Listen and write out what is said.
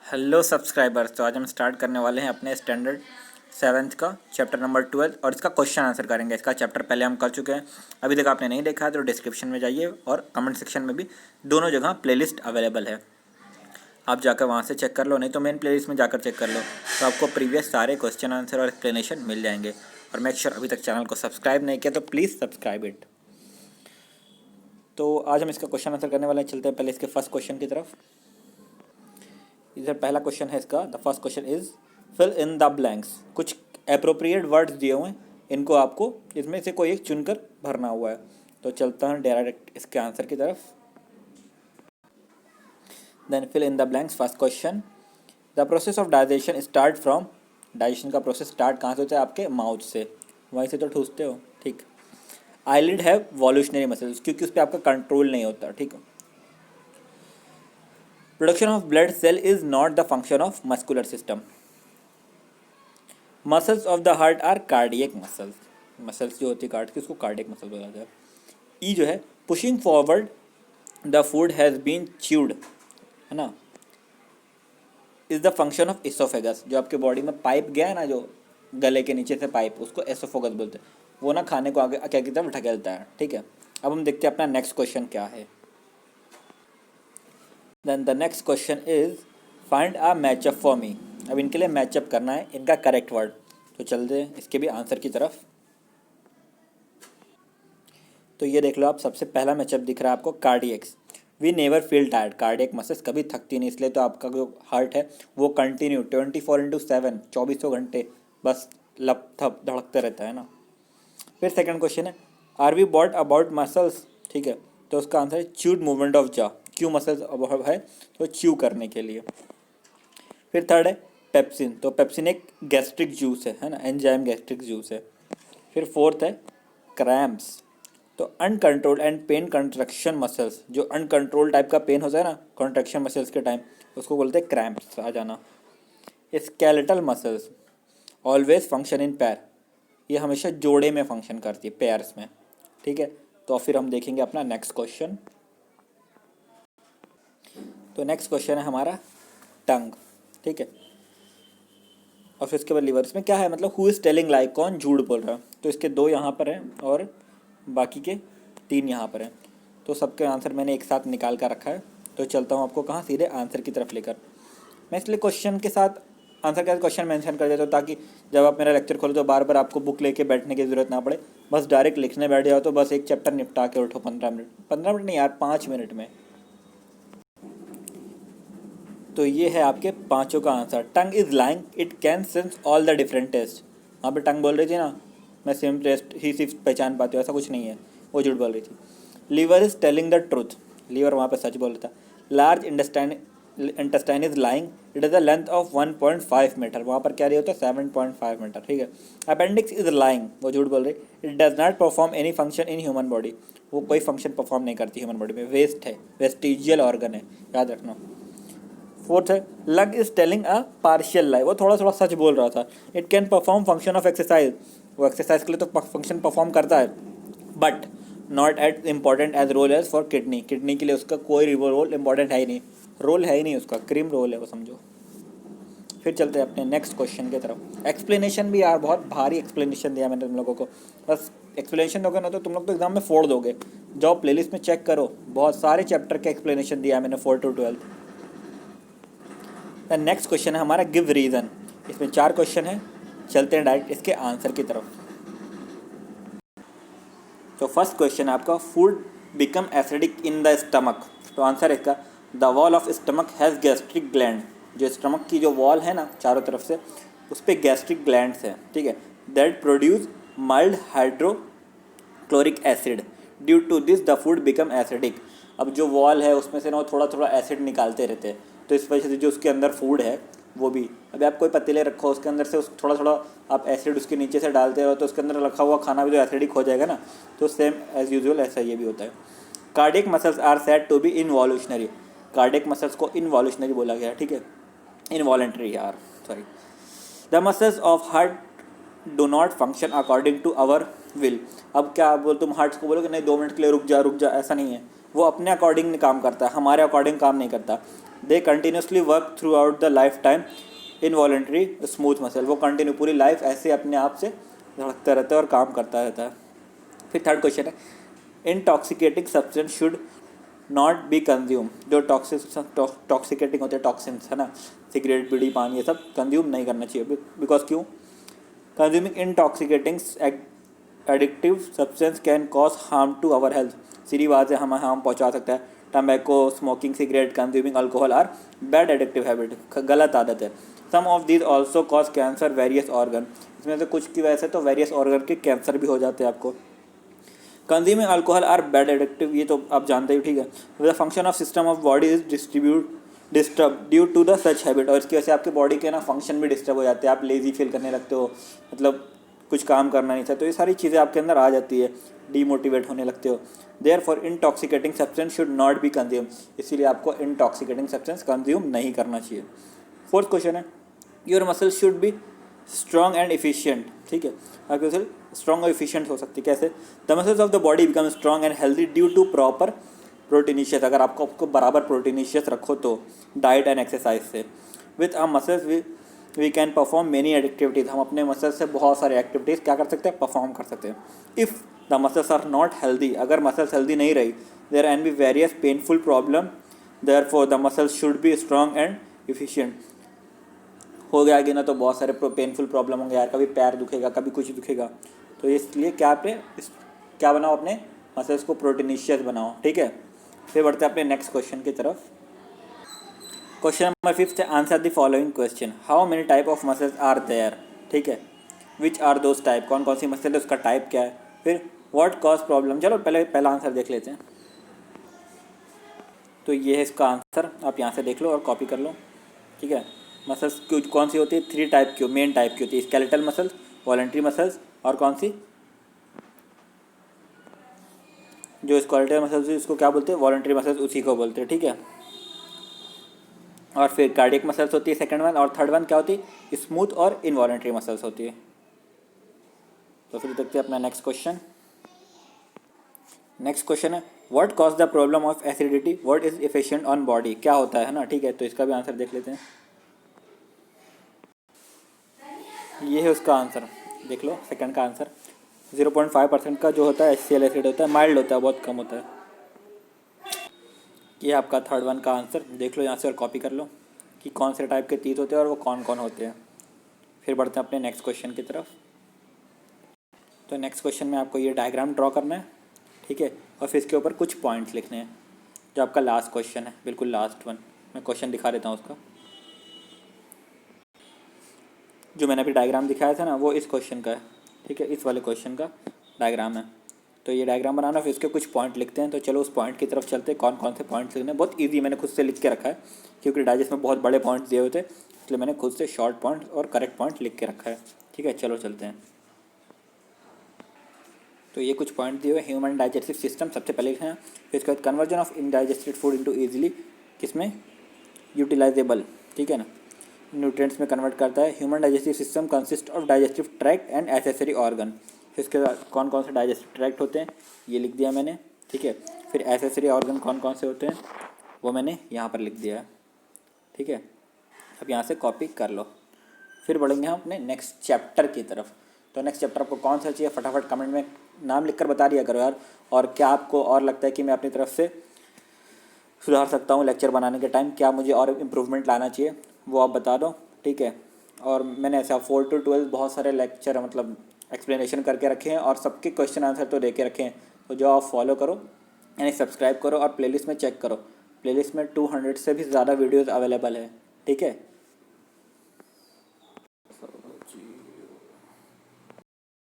Hello subscribers. तो आज हम स्टार्ट करने वाले हैं अपने स्टैंडर्ड 7th का चैप्टर नंबर 12 और इसका क्वेश्चन आंसर करेंगे। इसका चैप्टर पहले हम कर चुके हैं, अभी तक आपने नहीं देखा है तो डिस्क्रिप्शन में जाइए और कमेंट सेक्शन में भी दोनों जगह प्लेलिस्ट अवेलेबल है, आप जाकर वहाँ से चेक कर लो, नहीं तो मेन प्लेलिस्ट में जाकर चेक कर लो, तो आपको प्रीवियस सारे क्वेश्चन आंसर और एक्सप्लेनेशन मिल जाएंगे। और मेक श्योर अभी तक चैनल को सब्सक्राइब नहीं किया तो प्लीज़ सब्सक्राइब इट। तो आज हम इसका क्वेश्चन आंसर करने वाले हैं। चलते हैं पहले इसके फर्स्ट क्वेश्चन की तरफ। इधर पहला क्वेश्चन है इसका। The first question is fill in the blanks. कुछ अप्रोप्रिएट वर्ड्स दिए हुए हैं, इनको आपको इसमें से कोई एक चुनकर भरना हुआ है। तो चलता हूँ डायरेक्ट इसके आंसर की तरफ। Then fill in the blanks. First question, the process of digestion start from. Digestion का प्रोसेस स्टार्ट कहाँ से होता है? आपके माउथ से, वहीं से तो ठूसते हो, ठीक। आईलिड हैव वॉल्यूशनरी मसल्स, क्योंकि उस पर आपका कंट्रोल नहीं होता, ठीक है। Production of blood cell is not the function of muscular system. Muscles of the heart are cardiac muscles. Muscles जो होती है हार्ट की, उसको कार्डियक मसल बोला जाता है। ई जो है, pushing forward the food has been chewed, है ना, is the function of oesophagus. जो आपके बॉडी में पाइप गया है ना, जो गले के नीचे से पाइप, उसको एसोफेगस बोलते हैं। वो ना खाने को आगे क्या की तरफ ढकेलता है, ठीक है। अब हम देखते हैं अपना नेक्स्ट क्वेश्चन क्या है। Then the next question is find a matchup for me. अब इनके लिए मैचअप करना है इनका करेक्ट वर्ड। तो चलते हैं इसके भी आंसर की तरफ। तो ये देख लो आप, सबसे पहला मैचअप दिख रहा है आपको, cardiacs. We never feel tired. Cardiac muscles कभी थकती नहीं, इसलिए तो आपका जो हार्ट है वो कंटिन्यू 24/7 2400 घंटे बस लप थप धड़कते रहता है ना। फिर सेकंड क्वेश्चन है, are we bought about muscles, ठीक है। तो उसका आंसर है च्यूड मूवमेंट ऑफ जा। क्यों मसल्स है? तो च्यू करने के लिए। फिर थर्ड है पेप्सिन। तो पेप्सिन एक गैस्ट्रिक जूस है ना, एंजाइम गैस्ट्रिक जूस है। फिर फोर्थ है क्रैम्प्स। तो uncontrolled and pain contraction muscles, जो अनकंट्रोल टाइप का पेन होता है ना कॉन्ट्रैक्शन मसल्स के टाइम, उसको बोलते हैं क्रैम्प्स आ जाना। Skeletal muscles always function in पैर। ये हमेशा जोड़े में फंक्शन करती है, पेयर्स में, ठीक है। तो फिर हम देखेंगे अपना नेक्स्ट क्वेश्चन। तो नेक्स्ट क्वेश्चन है हमारा टंग, ठीक है। और फिर इसके बाद लिवर। इसमें क्या है, मतलब हु इज़ टेलिंग लाई, कौन झूठ बोल रहा है? तो इसके 2 यहाँ पर हैं और बाकी के 3 यहाँ पर हैं। तो सबके आंसर मैंने एक साथ निकाल कर रखा है। तो चलता हूँ आपको कहाँ, सीधे आंसर की तरफ लेकर। मैं इसलिए क्वेश्चन के साथ आंसर के साथ क्वेश्चन मेंशन कर देता हूँ, ताकि जब आप मेरा लेक्चर खोलो तो बार बार आपको बुक लेके बैठने की ज़रूरत ना पड़े। बस डायरेक्ट लिखने बैठ जाओ तो बस एक चैप्टर निपटा के उठो 15 मिनट नहीं यार, 5 मिनट में। तो ये है आपके पांचों का answer. Tongue is lying, it can sense all the different taste. वहाँ पे टंग बोल रही थी ना, मैं सेम टेस्ट ही सिर्फ पहचान पाती हूँ, ऐसा कुछ नहीं है, वो झूठ बोल रही थी। Liver is telling the truth. Liver वहाँ पे सच बोल रहा था। Large intestine is lying, it is the length of 1.5 metre. वहाँ पर क्या रही होता है? 7.5 मीटर, ठीक है। अपेंडिक्स इज लाइंग, वो झूठ बोल रही। It does not perform any function in human body. वो कोई फंक्शन परफॉर्म नहीं करती ह्यूमन बॉडी में, वेस्ट है, वेस्टिजियल ऑर्गन है, याद रखना। फोर्थ है lung is telling a partial lie. वो थोड़ा थोड़ा सच बोल रहा था। It can perform function of exercise. वो एक्सरसाइज के लिए तो फंक्शन परफॉर्म करता है, but not at important as role as for kidney. Kidney के लिए उसका कोई रोल इंपॉर्टेंट है ही नहीं, रोल है ही नहीं उसका, क्रीम रोल है वो, समझो। फिर चलते हैं अपने नेक्स्ट क्वेश्चन की तरफ। एक्सप्लेनेशन भी यार बहुत भारी एक्सप्लेनेशन दिया मैंने तुम लोगों को। बस एक्सप्लेनेशन दोगे ना तो तुम लोग तो एग्जाम में फोड़ दोगे। जाओ प्लेलिस्ट में चेक करो, बहुत सारे चैप्टर के एक्सप्लेनेशन दिया मैंने 4 to 12। द नेक्स्ट क्वेश्चन है हमारा गिव रीज़न। इसमें 4 क्वेश्चन है, चलते हैं डायरेक्ट इसके आंसर की तरफ। तो फर्स्ट क्वेश्चन है आपका, food become acidic in the stomach. तो आंसर है इसका, the wall of stomach has gastric gland. जो स्टमक की जो वॉल है ना चारों तरफ से, उस पर गैस्ट्रिक ग्लैंड्स हैं, ठीक है। That produce mild hydrochloric acid, due to this the food become acidic. अब जो वॉल है उसमें से ना थोड़ा थोड़ा एसिड निकालते रहते हैं, तो इस वजह से जो उसके अंदर फूड है वो भी, अभी आप कोई पतीले रखो उसके अंदर से उस थोड़ा थोड़ा आप एसिड उसके नीचे से डालते रहो तो उसके अंदर रखा हुआ खाना भी तो एसिडिक हो जाएगा ना। तो सेम एज यूजुअल ऐसा ये भी होता है। Cardiac muscles are said to be involutionary. Cardiac muscles को इनवॉल्यूशनरी बोला गया, ठीक है, इनवॉलेंट्री यार, sorry. The muscles of heart do not function according to our will. अब क्या बोल, तुम हार्ट को बोलोगे नहीं 2 मिनट के लिए रुक जा, ऐसा नहीं है। वो अपने अकॉर्डिंग काम करता है, हमारे अकॉर्डिंग काम नहीं करता। They continuously work through out the life time involuntary smooth muscle, वो कंटिन्यू पूरी लाइफ ऐसे अपने आप से धड़कता रहता है और काम करता रहता है। फिर थर्ड क्वेश्चन है, intoxicating substance should not be consume, जो टॉक्सिकेटिंग होते हैं टॉक्सिन्स है ना, सिगरेट बीड़ी पान ये सब कंज्यूम नहीं करना चाहिए। बिकॉज क्यों? Consuming intoxicating addictive substance can cause harm to our health, सीधी बात है हमें हार्म पहुंचा सकता है। Tobacco, smoking, cigarette, consuming alcohol are bad addictive habit, गलत आदत है। Some of these also cause cancer various organ, इसमें से कुछ की वजह से तो वेरियस ऑर्गन के कैंसर भी हो जाते हैं आपको। Consuming alcohol are bad addictive, ये तो आप जानते ही, ठीक है। The function of system of body is disturb due to the such habit, और इसकी वजह से आपके बॉडी के ना फंक्शन भी डिस्टर्ब हो जाते हैं, आप लेजी फील करने लगते हो, मतलब कुछ काम करना नहीं चाहते, तो ये सारी चीज़ें आपके अंदर आ जाती है, डीमोटिवेट होने लगते हो। Therefore intoxicating substance should not be consume, इसीलिए आपको इंटॉक्सिकेटिंग सब्सटेंस कंज्यूम नहीं करना चाहिए। फोर्थ क्वेश्चन है, your muscles should be strong and efficient, ठीक है, आपकी मसल स्ट्रॉन्ग और इफिशियंट हो सकती है कैसे? The muscles of the body become strong and healthy due to proper proteinaceous, अगर आपको बराबर प्रोटीनिशियस रखो तो डाइट एंड एक्सरसाइज से। With our muscles we can perform many activities, हम अपने मसल्स से बहुत सारे एक्टिविटीज़ क्या कर सकते हैं? परफॉर्म कर सकते हैं। If the muscles are not healthy, अगर मसल्स हेल्दी नहीं रही, there can be various painful problem, therefore the muscles should be strong and efficient. हो गया आगे ना तो बहुत सारे पेनफुल प्रॉब्लम होंगे यार, कभी पैर दुखेगा, कभी कुछ दुखेगा, तो इसलिए क्या बनाओ, अपने मसल्स को प्रोटीनिशियस बनाओ, ठीक है। फिर बढ़ते हैं अपने नेक्स्ट क्वेश्चन की तरफ। क्वेश्चन नंबर 5 है, answer the following question, how many type of muscles are there, ठीक है, विच आर दोज टाइप, कौन कौन सी मसल है, उसका टाइप क्या है। फिर व्हाट कॉज प्रॉब्लम, चलो पहला आंसर देख लेते हैं। तो ये है इसका आंसर, आप यहाँ से देख लो और कॉपी कर लो, ठीक है। मसल्स कौन सी होती है? 3 टाइप की, मेन टाइप की होती है, स्केलेटल मसल्स, वॉलंटरी मसल्स, और कौन सी? जो स्केलेटल मसल्स है उसको क्या बोलते हैं? वॉलंटरी मसल्स, उसी को बोलते हैं, ठीक है। और फिर कार्डियक मसल्स होती है सेकंड वन, और थर्ड वन क्या होती है? स्मूथ और इनवॉलंटरी मसल्स होती है। तो फिर देखते हैं अपना नेक्स्ट क्वेश्चन। नेक्स्ट क्वेश्चन है, what cause the problem of acidity, what is efficient on body, क्या होता है ना, ठीक है। तो इसका भी आंसर देख लेते हैं। ये है उसका आंसर, देख लो सेकंड का आंसर। 0.5% का जो होता है HCl एसिड होता है, माइल्ड होता है, बहुत कम होता है। ये आपका थर्ड वन का आंसर, देख लो यहाँ से और कॉपी कर लो कि कौन से टाइप के तीत होते हैं और वो कौन कौन होते हैं। फिर बढ़ते हैं अपने नेक्स्ट क्वेश्चन की तरफ। तो नेक्स्ट क्वेश्चन में आपको ये डायग्राम ड्रॉ करना है, ठीक है, और फिर इसके ऊपर कुछ पॉइंट्स लिखने हैं। जो आपका लास्ट क्वेश्चन है, बिल्कुल लास्ट वन, मैं क्वेश्चन दिखा देता हूँ उसका। जो मैंने अभी डायग्राम दिखाया था ना, वो इस क्वेश्चन का है, ठीक है, इस वाले क्वेश्चन का डायग्राम है। तो ये डायग्राम बनाना, फिर इसके कुछ पॉइंट लिखते हैं। तो चलो उस पॉइंट की तरफ चलते हैं, कौन कौन से पॉइंट्स लिखने हैं। बहुत ईजी, मैंने खुद से लिख के रखा है, क्योंकि डाइजेस्ट में बहुत बड़े पॉइंट्स दिए हुए थे, इसलिए मैंने खुद से शॉर्ट पॉइंट्स और करेक्ट पॉइंट लिख के रखा है, ठीक है। चलो चलते हैं। तो ये कुछ पॉइंट दिए हुए, ह्यूमन डाइजेस्टिव सिस्टम सबसे पहले लिखना है। फिर इसके बाद conversion of indigested food into easily किसमें यूटिलाइजेबल, ठीक है ना, न्यूट्रिएंट्स में कन्वर्ट करता है। Human digestive system consist of digestive tract and accessory organ, इसके बाद कौन कौन से डाइजेस्टिव ट्रैक्ट होते हैं ये लिख दिया मैंने, ठीक है। फिर एसेसरी ऑर्गन कौन कौन से होते हैं वो मैंने यहाँ पर लिख दिया है, ठीक है। अब यहाँ से कॉपी कर लो। फिर बढ़ेंगे हम अपने नेक्स्ट चैप्टर की तरफ। तो नेक्स्ट चैप्टर आपको कौन सा चाहिए, फटाफट कमेंट में नाम लिखकर बता दिया करो यार। और क्या आपको और लगता है कि मैं अपनी तरफ से सुधार सकता हूँ लेक्चर बनाने के टाइम, क्या मुझे और इम्प्रूवमेंट लाना चाहिए, वो आप बता दो, ठीक है। और मैंने ऐसा 4 to 12 बहुत सारे लेक्चर मतलब एक्सप्लेनेशन करके रखे हैं, और सबके क्वेश्चन आंसर तो दे के रखे हैं। तो जो आप फॉलो करो, यानी सब्सक्राइब करो, और प्लेलिस्ट में चेक करो, प्लेलिस्ट में 200 से भी ज़्यादा वीडियोज़ अवेलेबल है, ठीक है।